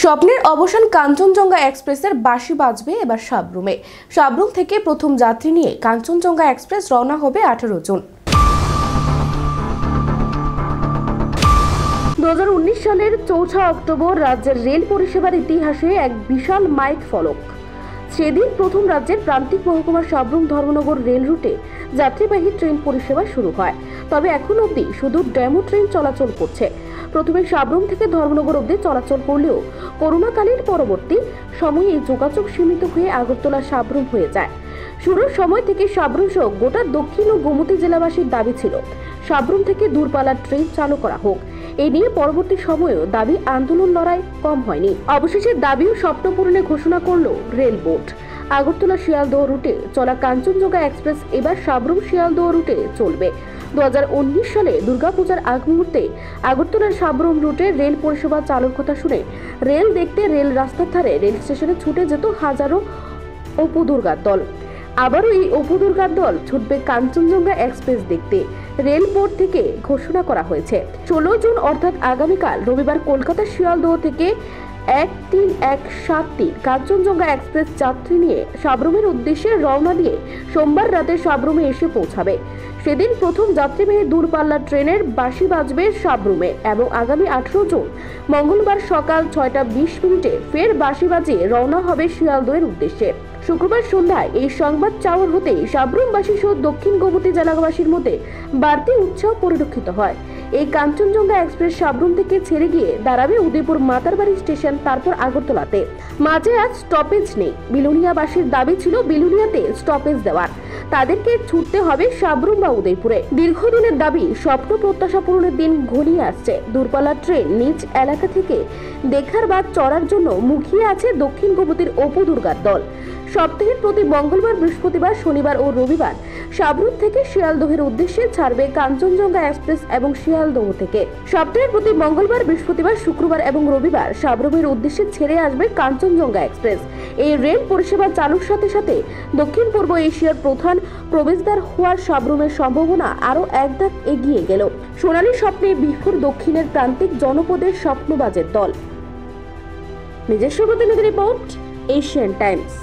স্বপ্নের অবসান কাঞ্চনজঙ্ঘা এক্সপ্রেসের বাঁশি বাজবে এবার সাবরুমে। সাবরুম থেকে প্রথম যাত্রী নিয়ে কাঞ্চনজঙ্ঘা এক্সপ্রেস রওনা হবে 18 জুন। 2019 সালের 4 অক্টোবর রাজ্যের রেল পরিষেবার ইতিহাসে এক বিশাল মাইল ফলক। সেদিন প্রথম রাজ্যের প্রান্তিক মহকুমা সাবরুম ধর্মনগর রেল রুটে যাত্রীবাহী ট্রেন পরিষেবা শুরু হয়। তবে এখন অবধি শুধু ডেমো ট্রেন চলাচল করছে। প্রথমে সাবরুম থেকে ধর্মনগর অবধি চলাচল করলেও করোনাকালীন পরবর্তী সময়ে এই যোগাযোগ সীমিত হয়ে আগরতলা সাবরুম হয়ে যায়। শুরুর সময় থেকে সাবরুম সহ গোটা দক্ষিণ ও গোমতী জেলাবাসীর দাবি ছিল সাবরুম থেকে দূরপাল্লার ট্রেন চালু করা হোক। এই নিয়ে পরবর্তী সময়েও দাবি আন্দোলন লড়াই কম হয়নি। অবশেষে দাবি ও স্বপ্ন পূরণের ঘোষণা করল রেল বোর্ড। আগরতলা শিয়ালদহ রুটে চলা কাঞ্চনজঙ্ঘা এক্সপ্রেস এবার সাবরুম শিয়ালদহ রুটে চলবে। 2019 সালে দুর্গাপূজার আগ মুহূর্তে আগরতলার সাবরুম রুটে রেল পরিষেবা চালুর কথা শুনে রেল দেখতে রেল রাস্তার ধারে রেল স্টেশনে ছুটে যেত হাজারো অপু দুর্গার দল। আবারও এই অপু দুর্গার দল ছুটবে কাঞ্চনজঙ্ঘা এক্সপ্রেস দেখতে। রেল বোর্ড থেকে ঘোষণা করা হয়েছে 16 জুন অর্থাৎ আগামীকাল রবিবার কলকাতা শিয়ালদহ থেকে 13173 কাঞ্চনজঙ্ঘা এক্সপ্রেস যাত্রী নিয়ে সাবরুমের উদ্দেশ্যে রওনা দিয়ে সোমবার রাতে সাবরুমে এসে পৌঁছাবে। সেদিন প্রথম যাত্রীবাহী দূরপাল্লার ট্রেনের বাঁশি বাজবে সাবরুমে এবং আগামী 18 জুন মঙ্গলবার সকাল 6:20 ফের বাঁশি বাজিয়ে রওনা হবে শিয়ালদহের উদ্দেশ্যে। শুক্রবার সন্ধ্যায় এই সংবাদ চাওয়ার হতেই সাবরুমবাসী সহ দক্ষিণ গোমতী জেলাবাসীর মধ্যে বাড়তি উৎসাহ পরিলক্ষিত হয়। এই কাঞ্চনজঙ্ঘা এক্সপ্রেস সাবরুম থেকে ছেড়ে গিয়ে দাঁড়াবে উদয়পুর মাতারবাড়ি স্টেশন, তারপর আগরতলাতে। মাঝে আজ স্টপেজ নেই। বিলুনিয়াবাসীর দাবি ছিল বিলুনিয়াতে স্টপেজ দেওয়ার। তাদেরকে ছুটতে হবে সাবরুম বা উদয়পুরে। দীর্ঘদিনের দাবি স্বপ্ন প্রত্যাশা পূরণের দিন ঘনিয়ে আসছে। দূরপাল্লার ট্রেন নিজ এলাকা থেকে দেখার বা চড়ার জন্য মুখিয়ে আছে দক্ষিণ গোমতীর অপু দুর্গার দল। সপ্তাহের প্রতি মঙ্গলবার, বৃহস্পতিবার, শনিবার ও রবিবার সাবরুম থেকে শিয়ালদহের উদ্দেশ্যে ছাড়বে কাঞ্চনজঙ্ঘা এক্সপ্রেস এবং শিয়ালদহ থেকে সপ্তাহের প্রতি মঙ্গলবার, বৃহস্পতিবার, শুক্রবার এবং রবিবার সাবরুমের উদ্দেশ্যে ছেড়ে আসবে কাঞ্চনজঙ্ঘা এক্সপ্রেস। এই রেল পরিষেবা চালুর সাথে সাথে দক্ষিণ পূর্ব এশিয়ার প্রধান প্রবেশদ্বার হওয়ার সাবরুমের সম্ভাবনা আরও এক ধাপ এগিয়ে গেল। সোনালী স্বপ্নে বিফোর দক্ষিণের প্রান্তিক জনপদের স্বপ্নবাজের দল। নিজস্ব প্রতিনিধি রিপোর্ট, এশিয়ান টাইমস।